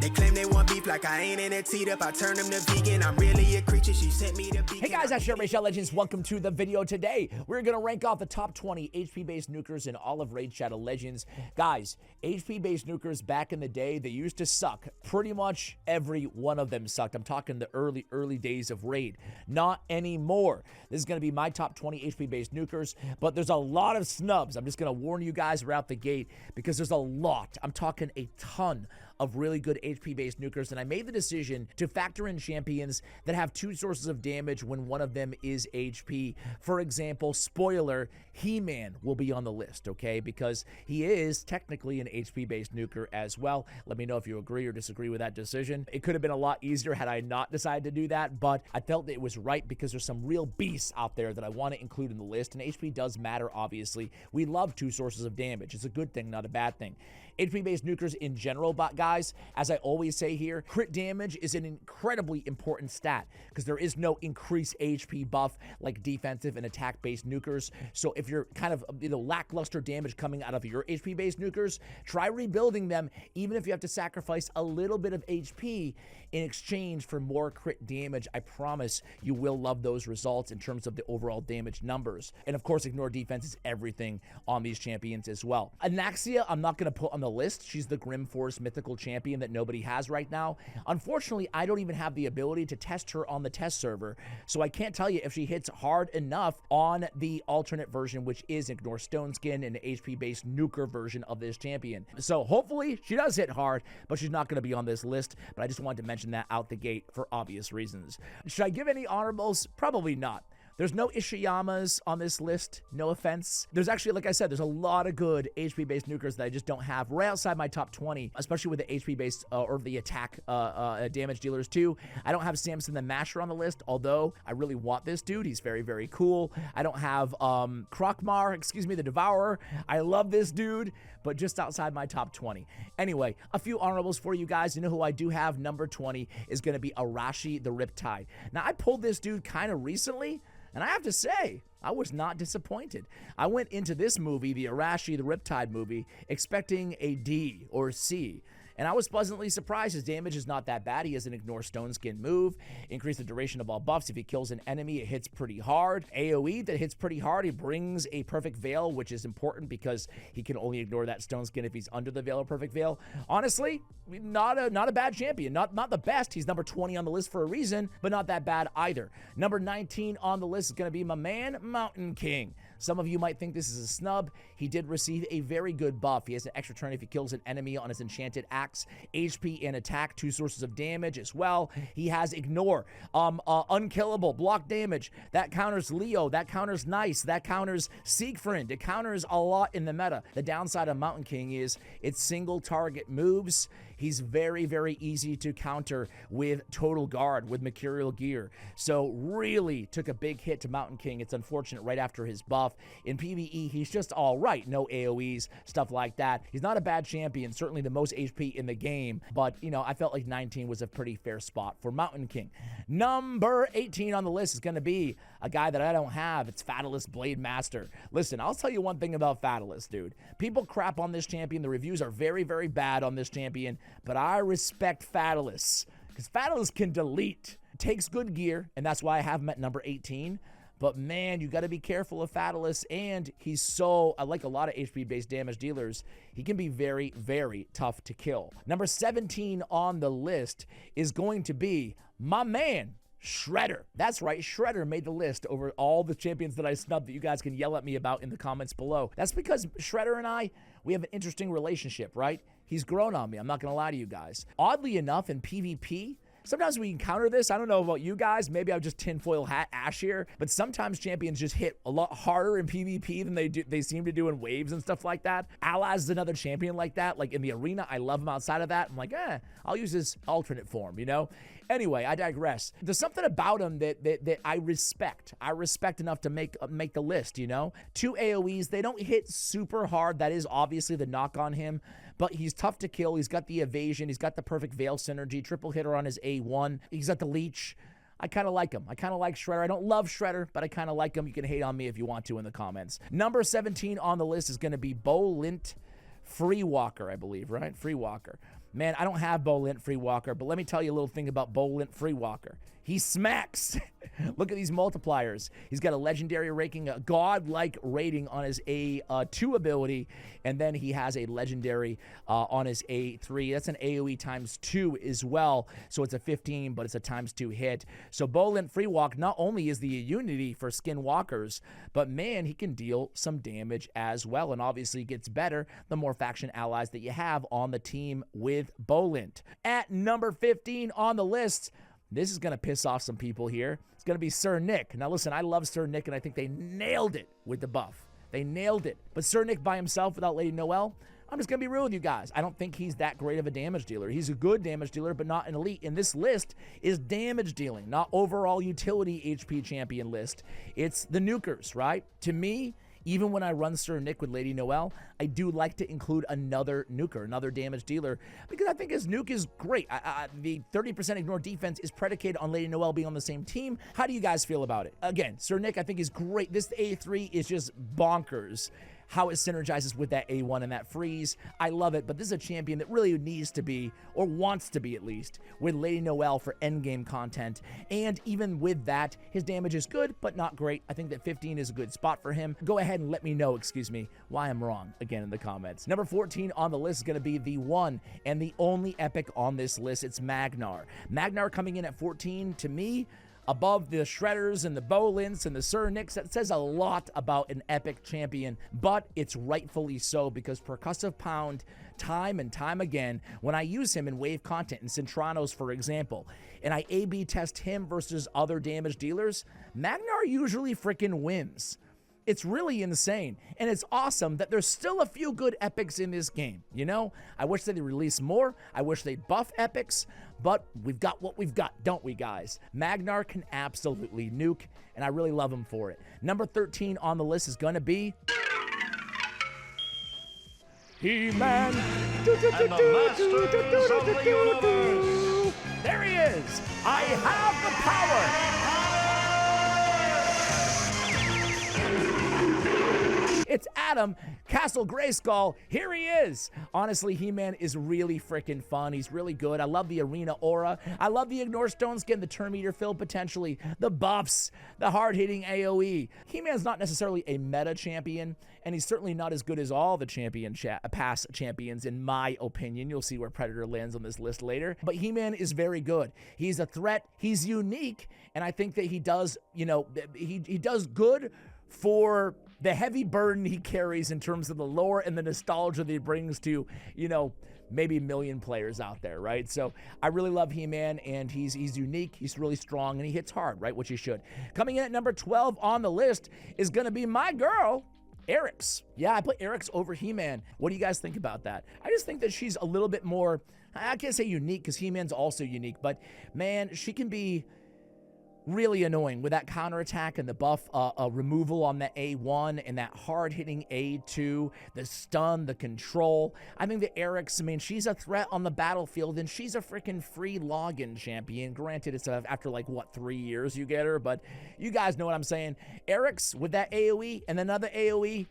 They claim they want beef like I ain't in a teed up. I turn them to vegan. I'm really a creature. She sent me to beacon. Hey guys, that's Raid Shadow Legends. Welcome to the video. Today, we're going to rank off the top 20 HP-based nukers in all of Raid Shadow Legends. Guys, HP-based nukers back in the day, they used to suck. Pretty much every one of them sucked. I'm talking the early days of Raid. Not anymore. This is going to be my top 20 HP-based nukers, but there's a lot of snubs. I'm just going to warn you guys right out the gate because there's a lot. I'm talking a ton of really good HP-based nukers, and I made the decision to factor in champions that have two sources of damage when one of them is HP. For example, spoiler, He-Man will be on the list, okay? Because he is technically an HP-based nuker as well. Let me know if you agree or disagree with that decision. It could have been a lot easier had I not decided to do that, but I felt that it was right because there's some real beasts out there that I want to include in the list, and HP does matter, obviously. We love two sources of damage. It's a good thing, not a bad thing. HP-based nukers in general, but guys, as I always say here, crit damage is an incredibly important stat because there is no increased HP buff like defensive and attack-based nukers. So if you're kind of, lackluster damage coming out of your HP-based nukers, try rebuilding them, even if you have to sacrifice a little bit of HP in exchange for more crit damage. I promise you will love those results in terms of the overall damage numbers. And of course, ignore defense is everything on these champions as well. Anaxia, I'm not going to put on the list. She's the Grim Force mythical champion that nobody has right now. Unfortunately, I don't even have the ability to test her on the test server, so I can't tell you if she hits hard enough on the alternate version, which is Ignore Stone Skin, and the HP-based nuker version of this champion. So hopefully she does hit hard, but she's not going to be on this list, but I just wanted to mention that out the gate for obvious reasons. Should I give any honorables? Probably not. There's no Ishiyamas on this list, no offense. There's actually, like I said, there's a lot of good HP-based nukers that I just don't have right outside my top 20, especially with the HP-based or the attack damage dealers too. I don't have Samson the Masher on the list, although I really want this dude. He's very, very cool. I don't have Krokmar, the Devourer. I love this dude, but just outside my top 20. Anyway, a few honorables for you guys. You know who I do have? Number 20 is going to be Arashi the Riptide. Now, I pulled this dude kind of recently, and I have to say, I was not disappointed. I went into this movie, the Arashi the Riptide movie, expecting a D or C. And I was pleasantly surprised. His damage is not that bad. He has an Ignore Stone Skin move. Increase the duration of all buffs. If he kills an enemy, it hits pretty hard. AoE that hits pretty hard. He brings a Perfect Veil, which is important because he can only ignore that Stone Skin if he's under the Veil or Perfect Veil. Honestly, not a bad champion. Not the best. He's number 20 on the list for a reason, but not that bad either. Number 19 on the list is going to be my man, Mountain King. Some of you might think this is a snub. He did receive a very good buff. He has an extra turn if he kills an enemy on his enchanted axe, HP and attack, two sources of damage as well. He has Ignore, unkillable, block damage. That counters Leo, that counters Nice, that counters Siegfried. It counters a lot in the meta. The downside of Mountain King is it's single target moves. He's very, very easy to counter with Total Guard, with Mercurial Gear. So really took a big hit to Mountain King. It's unfortunate right after his buff. In PvE, he's just all right. No AoEs, stuff like that. He's not a bad champion, certainly the most HP in the game, but, I felt like 19 was a pretty fair spot for Mountain King. Number 18 on the list is going to be a guy that I don't have. It's Fatalis Blademaster. Listen, I'll tell you one thing about Fatalis, dude. People crap on this champion. The reviews are very, very bad on this champion, but I respect Fatalis because Fatalis can delete. Takes good gear, and that's why I have him at number 18. But man, you got to be careful of Fatalis, and he's so, like a lot of HP-based damage dealers, he can be very, very tough to kill. Number 17 on the list is going to be my man, Shredder. That's right, Shredder made the list over all the champions that I snubbed that you guys can yell at me about in the comments below. That's because Shredder and I, we have an interesting relationship, right? He's grown on me, I'm not going to lie to you guys. Oddly enough, in PvP, sometimes we encounter this. I don't know about you guys. Maybe I'm just tinfoil hat Ash here, but sometimes champions just hit a lot harder in PvP than they seem to do in waves and stuff like that. Alaz is another champion like that. Like in the arena, I love him. Outside of that, I'm like, I'll use his alternate form, Anyway, I digress. There's something about him that I respect. I respect enough to make the list, Two AoEs, they don't hit super hard. That is obviously the knock on him, but he's tough to kill. He's got the evasion. He's got the perfect veil synergy, triple hitter on his A1. He's got the leech. I kind of like him. I kind of like Shredder. I don't love Shredder, but I kind of like him. You can hate on me if you want to in the comments. Number 17 on the list is going to be Bolint Free Walker, I believe, right? Free Walker. Man, I don't have Bolint Free Walker, but let me tell you a little thing about Bolint Free Walker. He smacks. Look at these multipliers. He's got a legendary ranking, a godlike rating on his A2 ability, and then he has a legendary on his A3. That's an AoE times 2 as well, so it's a 15, but it's a times 2 hit. So Bolint Free Walk not only is the unity for skinwalkers, but man, he can deal some damage as well, and obviously gets better the more faction allies that you have on the team with Bolint. At number 15 on the list, this is going to piss off some people here. It's going to be Sir Nick. Now, listen, I love Sir Nick, and I think they nailed it with the buff. They nailed it. But Sir Nick by himself without Lady Noelle, I'm just going to be real with you guys. I don't think he's that great of a damage dealer. He's a good damage dealer, but not an elite. And this list is damage dealing, not overall utility HP champion list. It's the nukers, right? To me, even when I run Sir Nick with Lady Noelle, I do like to include another nuker, another damage dealer, because I think his nuke is great. The 30% ignore defense is predicated on Lady Noelle being on the same team. How do you guys feel about it? Again, Sir Nick I think is great. This A3 is just bonkers. How it synergizes with that A1 and that freeze. I love it, but this is a champion that really needs to be, or wants to be at least, with Lady Noelle for endgame content. And even with that, his damage is good, but not great. I think that 15 is a good spot for him. Go ahead and let me know, why I'm wrong, again, in the comments. Number 14 on the list is going to be the one and the only epic on this list. It's Magnar. Magnar coming in at 14, to me, above the Shredders and the Bolints and the Sir Nicks. That says a lot about an epic champion, but it's rightfully so, because percussive pound time and time again, when I use him in wave content in Centranos, for example, and I A/B test him versus other damage dealers, Magnar usually freaking wins. It's really insane, and it's awesome that there's still a few good epics in this game, you know? I wish they'd release more. I wish they'd buff epics, but we've got what we've got, don't we, guys? Magnar can absolutely nuke, and I really love him for it. Number 13 on the list is going to be He-Man. And the Masters of the Universe. There he is. I have the power. It's Adam, Castle Grayskull. Here he is. Honestly, He-Man is really freaking fun. He's really good. I love the arena aura. I love the ignore stone skin, the turn meter fill potentially, the buffs, the hard-hitting AoE. He-Man's not necessarily a meta champion, and he's certainly not as good as all the past champions, in my opinion. You'll see where Predator lands on this list later. But He-Man is very good. He's a threat. He's unique, and I think that he does, you know, he does good for the heavy burden he carries in terms of the lore and the nostalgia that he brings to, you know, maybe a million players out there, right? So I really love He-Man, and he's unique, he's really strong, and he hits hard, right? Which he should. Coming in at number 12 on the list is going to be my girl, Eryx. Yeah, I put Eryx over He-Man. What do you guys think about that? I just think that she's a little bit more, I can't say unique, because He-Man's also unique, but man, she can be really annoying with that counterattack and the buff removal on the A1 and that hard-hitting A2, the stun, the control. I think that Eryx, I mean, she's a threat on the battlefield, and she's a freaking free login champion. Granted, it's after, like, what, 3 years you get her, but you guys know what I'm saying. Eryx with that AoE and another AoE,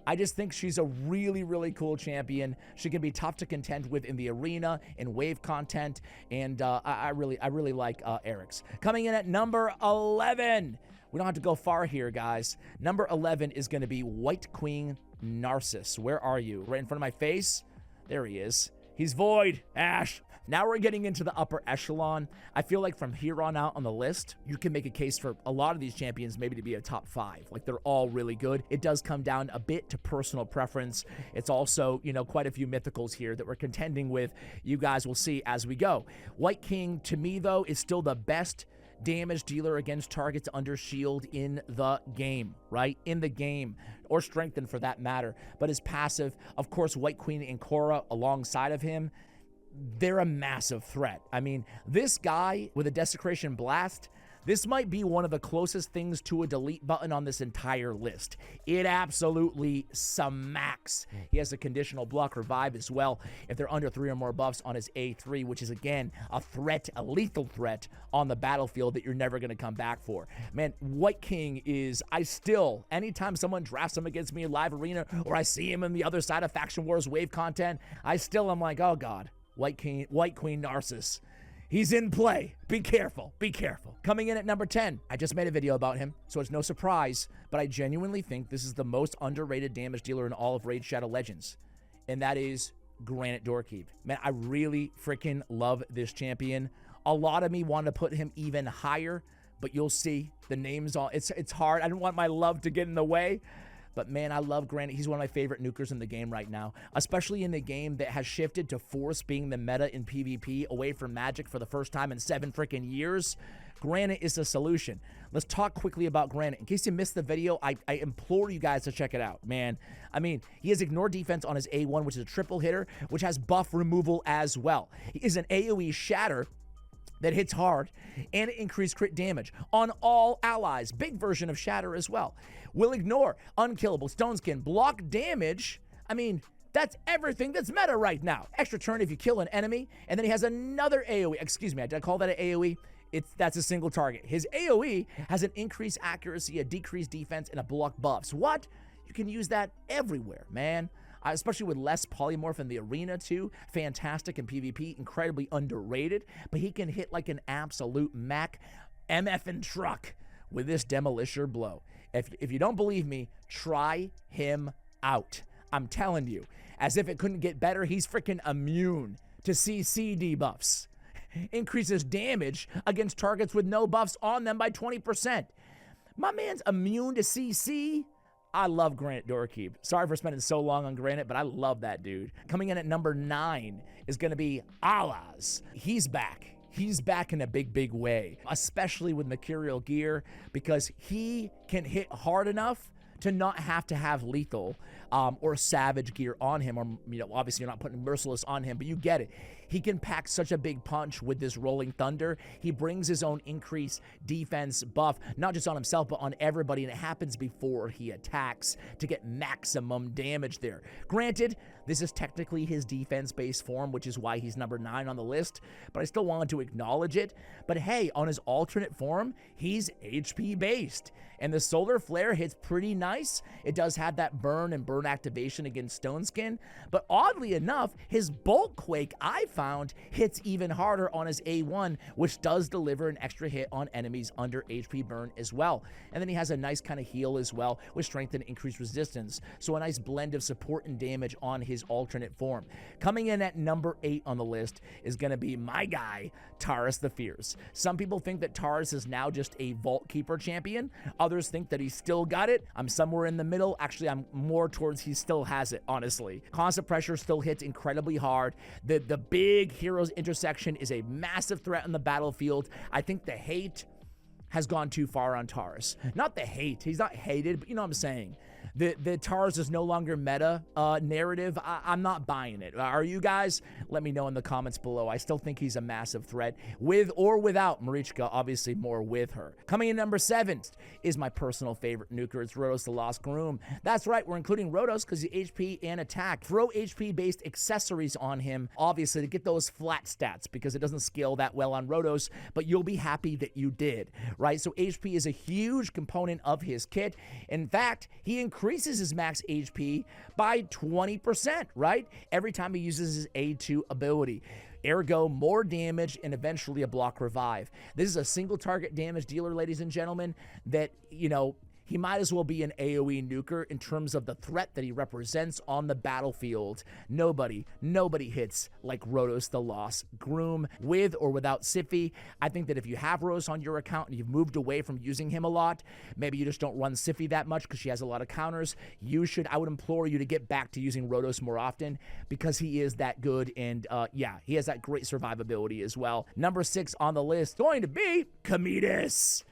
I just think she's a really, really cool champion. She can be tough to contend with in the arena, in wave content, and I really like Eryx. Coming in at number 11. We don't have to go far here, guys. Number 11 is going to be White Queen Narcissus. Where are you? Right in front of my face? There he is. He's void. Ash. Now we're getting into the upper echelon. I feel like from here on out on the list, you can make a case for a lot of these champions maybe to be a top 5. Like, they're all really good. It does come down a bit to personal preference. It's also, you know, quite a few mythicals here that we're contending with. You guys will see as we go. White King, to me, though, is still the best damage dealer against targets under shield in the game, right? In the game, or strengthened for that matter. But his passive, of course, White Queen and Korra alongside of him, they're a massive threat. I mean, this guy with a Desecration Blast, This might be one of the closest things to a delete button on this entire list. It absolutely smacks. He has a conditional block revive as well if they're under 3 or more buffs on his A3, which is, again, a threat, a lethal threat on the battlefield that you're never going to come back for. Man, White King is, anytime someone drafts him against me in live arena or I see him in the other side of Faction Wars wave content, I'm like, oh God, White Queen Narcissus. He's in play. Be careful. Be careful. Coming in at number 10, I just made a video about him, so it's no surprise, but I genuinely think this is the most underrated damage dealer in all of Raid Shadow Legends, and that is Granite Dorkeep. Man, I really freaking love this champion. A lot of me want to put him even higher, but you'll see the names all. It's hard. I don't want my love to get in the way. But man, I love Granite. He's one of my favorite nukers in the game right now, especially in the game that has shifted to Force being the meta in PvP away from Magic for the first time in 7 freaking years. Granite is the solution. Let's talk quickly about Granite. In case you missed the video, I implore you guys to check it out, man. I mean, he has Ignore Defense on his A1, which is a triple hitter, which has buff removal as well. He is an AoE Shatter that hits hard and increased crit damage on all allies. Big version of Shatter as well. Will ignore, unkillable, stone skin, block damage. I mean, that's everything that's meta right now. Extra turn if you kill an enemy, and then he has another AoE. Excuse me, did I call that an AoE? That's a single target. His AoE has an increased accuracy, a decreased defense, and a block buffs. What? You can use that everywhere, man. Especially with less polymorph in the arena too. Fantastic in PvP, incredibly underrated, but he can hit like an absolute Mac MFing truck with this Demolisher blow. If you don't believe me, try him out. I'm telling you, as if it couldn't get better, he's freaking immune to CC debuffs. Increases damage against targets with no buffs on them by 20%. My man's immune to CC. I love Granite Dorkeep. Sorry for spending so long on Granite, but I love that dude. Coming in at number 9 is going to be Alaz. He's back. He's back in a big, big way, especially with Mercurial gear, because he can hit hard enough to not have to have lethal or savage gear on him, or obviously you're not putting merciless on him, but you get it. He can pack such a big punch with this Rolling Thunder. He brings his own increased defense buff, not just on himself, but on everybody, and it happens before he attacks to get maximum damage there. Granted, this is technically his defense-based form, which is why he's number 9 on the list, but I still wanted to acknowledge it. But hey, on his alternate form, he's HP-based, and the Solar Flare hits pretty nice. It does have that burn and burn activation against Stone Skin, but oddly enough, his Bolt Quake, I found, hits even harder on his A1, which does deliver an extra hit on enemies under HP burn as well. And then he has a nice kind of heal as well, with strength and increased resistance, so a nice blend of support and damage on his alternate form. Coming in at number 8 on the list is going to be my guy, Taurus the Fierce. Some people think that Taurus is now just a Vault Keeper champion. Others think that he's still got it. I'm somewhere in the middle. Actually, I'm more towards he still has it, honestly. Constant Pressure still hits incredibly hard. The big heroes intersection is a massive threat on the battlefield. I think the hate has gone too far on Taurus. Not the hate. He's not hated, but you know what I'm saying. The Taurus is no longer meta narrative. I'm not buying it. Are you guys? Let me know in the comments below. I still think he's a massive threat, with or without Marichka, obviously more with her. Coming in number 7 is my personal favorite nuker. It's Rotos the Lost Groom. That's right, we're including Rotos because the HP and attack. Throw HP-based accessories on him, obviously, to get those flat stats, because it doesn't scale that well on Rotos, but you'll be happy that you did, right? So HP is a huge component of his kit. In fact, he increases his max HP by 20%, right? Every time he uses his A2 ability. Ergo, more damage and eventually a block revive. This is a single target damage dealer, ladies and gentlemen, that, he might as well be an AoE nuker in terms of the threat that he represents on the battlefield. Nobody hits like Rotos the Lost Groom, with or without Sify. I think that if you have Rotos on your account and you've moved away from using him a lot, maybe you just don't run Sify that much because she has a lot of counters, I would implore you to get back to using Rotos more often, because he is that good, and yeah, he has that great survivability as well. Number 6 on the list, going to be Kamus.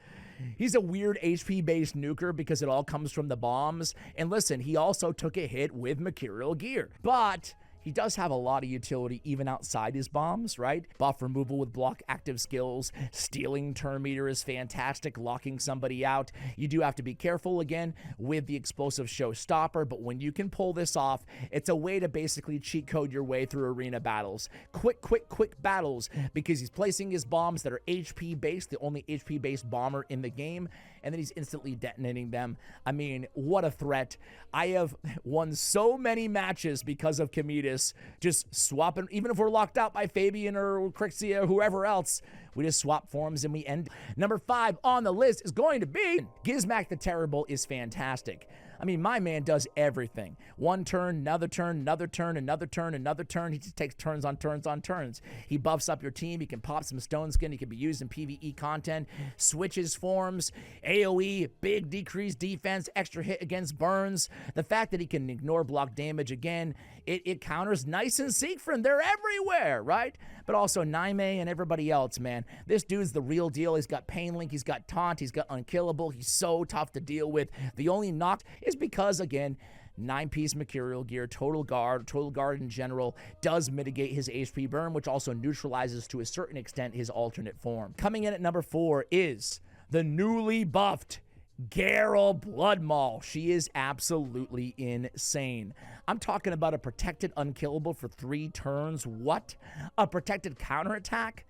He's a weird HP-based nuker because it all comes from the bombs. And listen, he also took a hit with Mercurial gear. But he does have a lot of utility even outside his bombs, right? Buff removal with block active skills. Stealing turn meter is fantastic, locking somebody out. You do have to be careful, again, with the explosive showstopper, but when you can pull this off, it's a way to basically cheat code your way through arena battles. Quick battles, because he's placing his bombs that are HP-based, the only HP-based bomber in the game, and then he's instantly detonating them. I mean, what a threat. I have won so many matches because of Kamus just swapping, even if we're locked out by Fabian or Crixia or whoever else, we just swap forms and we end. Number 5 on the list is going to be Gizmak the Terrible. Is fantastic. I mean, my man does everything. One turn, another turn, another turn, another turn, another turn. He just takes turns on turns on turns. He buffs up your team. He can pop some stone skin. He can be used in PvE content. Switches forms. AoE, big decreased defense, extra hit against burns. The fact that he can ignore block damage again, it counters Nice and Siegfried. They're everywhere, right? But also Naime and everybody else, man. This dude's the real deal. He's got Pain Link. He's got Taunt. He's got Unkillable. He's so tough to deal with. The only knock is because, again, 9-piece Mercurial gear, total guard in general, does mitigate his HP burn, which also neutralizes to a certain extent his alternate form. Coming in at number 4 is the newly buffed Gharol Bloodmaul. She is absolutely insane. I'm talking about a protected unkillable for 3 turns. What? A protected counterattack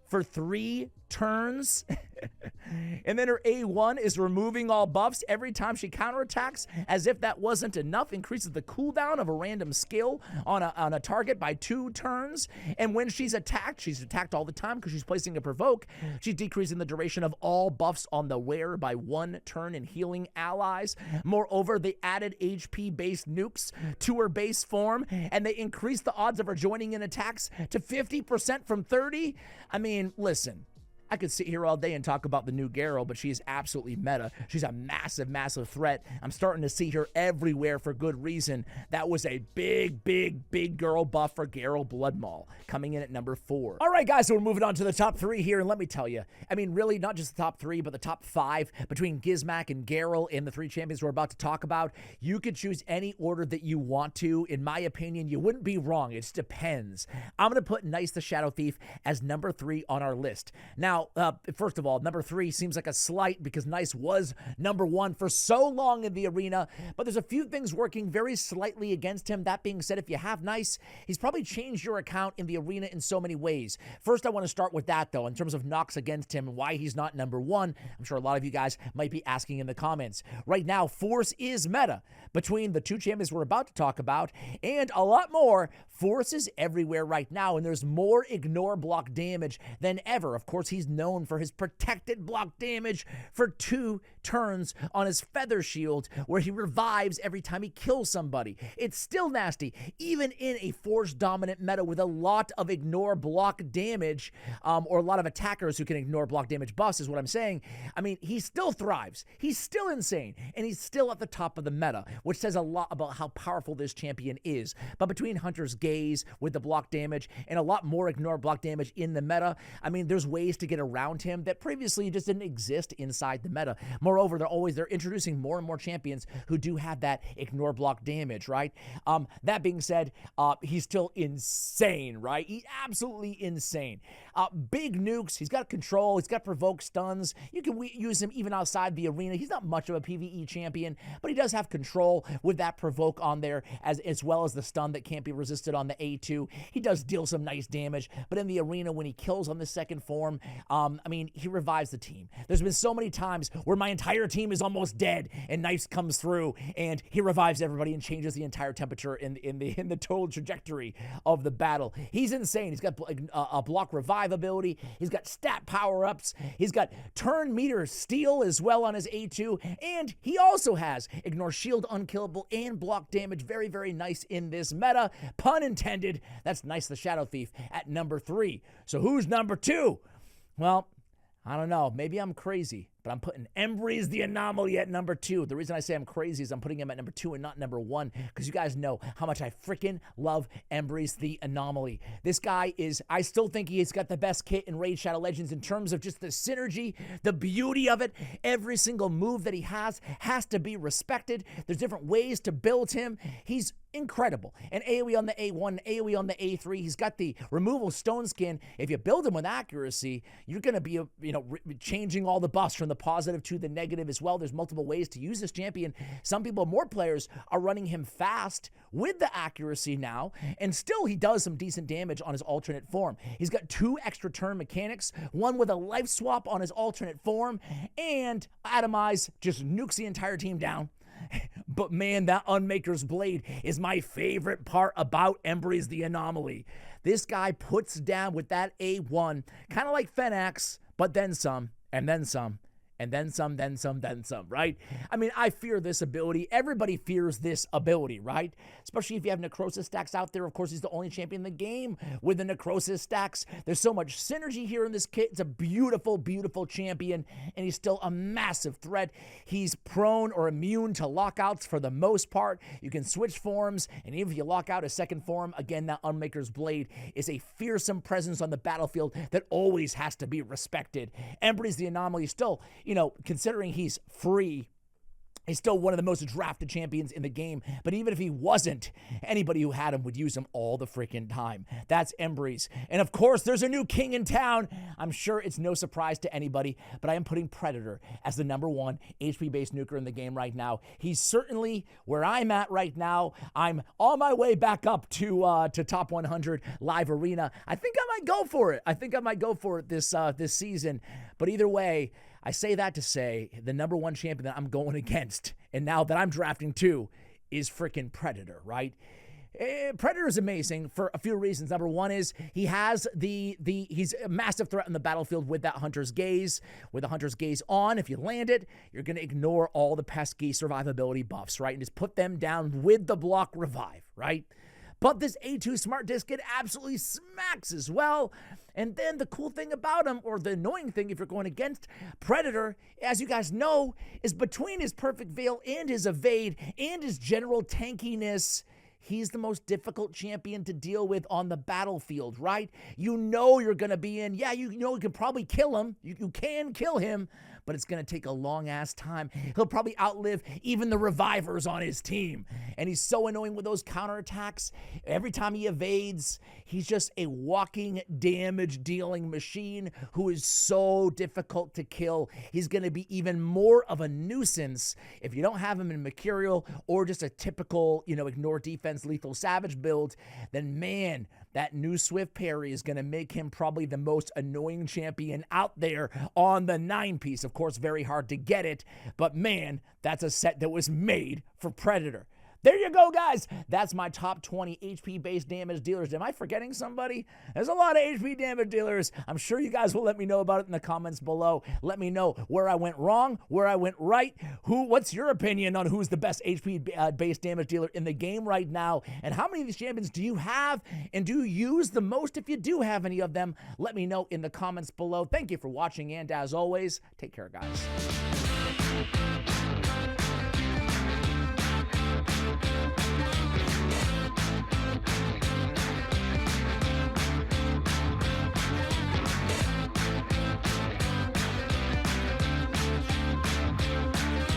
for 3 turns? And then her A1 is removing all buffs every time she counterattacks, as if that wasn't enough. Increases the cooldown of a random skill on a target by 2 turns. And when she's attacked all the time because she's placing a provoke. She's decreasing the duration of all buffs on the wearer by 1 turn and healing allies. Moreover, they added HP-based nukes to her base form, and they increased the odds of her joining in attacks to 50% from 30. I mean, listen. I could sit here all day and talk about the new Gharol, but she is absolutely meta. She's a massive threat. I'm starting to see her everywhere for good reason. That was a big girl buff for Gharol Bloodmaul, coming in at number 4. All right, guys, so we're moving on to the top 3 here, and let me tell you, I mean, really, not just the top 3, but the top 5 between Gizmak and Gharol and the 3 champions we're about to talk about. You could choose any order that you want to. In my opinion, you wouldn't be wrong. It just depends. I'm going to put Nice the Shadowthief as number 3 on our list. Now, first of all, number 3 seems like a slight because Nice was number 1 for so long in the arena, but there's a few things working very slightly against him. That being said, if you have Nice, he's probably changed your account in the arena in so many ways. First, I want to start with that, though, in terms of knocks against him and why he's not number 1. I'm sure a lot of you guys might be asking in the comments. Right now, Force is meta. Between the 2 champions we're about to talk about and a lot more, Force is everywhere right now, and there's more ignore block damage than ever. Of course, he's known for his protected block damage for 2 turns on his feather shield, where he revives every time he kills somebody. It's still nasty, even in a Force dominant meta with a lot of ignore block damage, or a lot of attackers who can ignore block damage buffs is what I'm saying. I mean, he still thrives. He's still insane, and he's still at the top of the meta, which says a lot about how powerful this champion is. But between Hunter's Gaze with the block damage and a lot more ignore block damage in the meta, I mean, there's ways to get around him that previously just didn't exist inside the meta. Moreover, they're introducing more and more champions who do have that ignore block damage, right? That being said, he's still insane, right? He's absolutely insane. Big nukes. He's got control. He's got provoke stuns. You can use him even outside the arena. He's not much of a PvE champion, but he does have control with that provoke on there, as well as the stun that can't be resisted on the A2. He does deal some nice damage, but in the arena, when he kills on the second form, I mean, he revives the team. There's been so many times where my entire team is almost dead, and Nice comes through, and he revives everybody and changes the entire temperature in the total trajectory of the battle. He's insane. He's got a block revive ability. He's got stat power-ups. He's got turn meter steal as well on his A2, and he also has ignore shield, unkillable, and block damage. Very nice in this meta. Pun intended. That's Nice the Shadowthief at number 3. So who's number 2? Well, I don't know. Maybe I'm crazy, but I'm putting Embry the Anomaly at number 2. The reason I say I'm crazy is I'm putting him at number 2 and not number 1, because you guys know how much I freaking love Embry the Anomaly. This guy is, I still think he's got the best kit in Raid Shadow Legends in terms of just the synergy, the beauty of it. Every single move that he has to be respected. There's different ways to build him. He's incredible. And AoE on the A1, AoE on the A3. He's got the removal stone skin. If you build him with accuracy, you're going to be, changing all the buffs from the positive to the negative as well. There's multiple ways to use this champion. Some people, more players, are running him fast with the accuracy now, and still he does some decent damage on his alternate form. He's got 2 extra turn mechanics, one with a life swap on his alternate form, and Atomize just nukes the entire team down. But man, that Unmaker's Blade is my favorite part about Embry the Anomaly. This guy puts down with that A1, kind of like Fenax, but then some, and then some. And then some, then some, then some, right? I mean, I fear this ability. Everybody fears this ability, right? Especially if you have Necrosis stacks out there. Of course, he's the only champion in the game with the Necrosis stacks. There's so much synergy here in this kit. It's a beautiful, beautiful champion, and he's still a massive threat. He's prone or immune to lockouts for the most part. You can switch forms, and even if you lock out a second form, again, that Unmaker's Blade is a fearsome presence on the battlefield that always has to be respected. Embry the Anomaly still, considering he's free, he's still one of the most drafted champions in the game. But even if he wasn't, anybody who had him would use him all the freaking time. That's Embry's. And of course, there's a new king in town. I'm sure it's no surprise to anybody, but I am putting Predator as the number 1 HP-based nuker in the game right now. He's certainly where I'm at right now. I'm on my way back up to top 100 live arena. I think I might go for it. This season. But either way, I say that to say the number 1 champion that I'm going against, and now that I'm drafting 2, is freaking Predator, right? Predator is amazing for a few reasons. Number 1 is he has he's a massive threat on the battlefield with that Hunter's Gaze. With the Hunter's Gaze on, if you land it, you're going to ignore all the pesky survivability buffs, right? And just put them down with the block revive, right? But this A2 Smart Disc, it absolutely smacks as well. And then the cool thing about him, or the annoying thing if you're going against Predator, as you guys know, is between his Perfect Veil and his Evade and his general tankiness, he's the most difficult champion to deal with on the battlefield, right? You know you're going to be in, you can probably kill him. You can kill him, but it's going to take a long-ass time. He'll probably outlive even the revivers on his team. And he's so annoying with those counterattacks. Every time he evades, he's just a walking damage-dealing machine who is so difficult to kill. He's going to be even more of a nuisance if you don't have him in Mercurial or just a typical, ignore defense lethal savage build. Then, man, that new Swift parry is going to make him probably the most annoying champion out there on the 9-piece. Of course, very hard to get it, but man, that's a set that was made for Predator. There you go, guys. That's my top 20 HP-based damage dealers. Am I forgetting somebody? There's a lot of HP damage dealers. I'm sure you guys will let me know about it in the comments below. Let me know where I went wrong, where I went right. What's your opinion on who's the best HP-based damage dealer in the game right now? And how many of these champions do you have? And do you use the most if you do have any of them? Let me know in the comments below. Thank you for watching, and as always, take care, guys.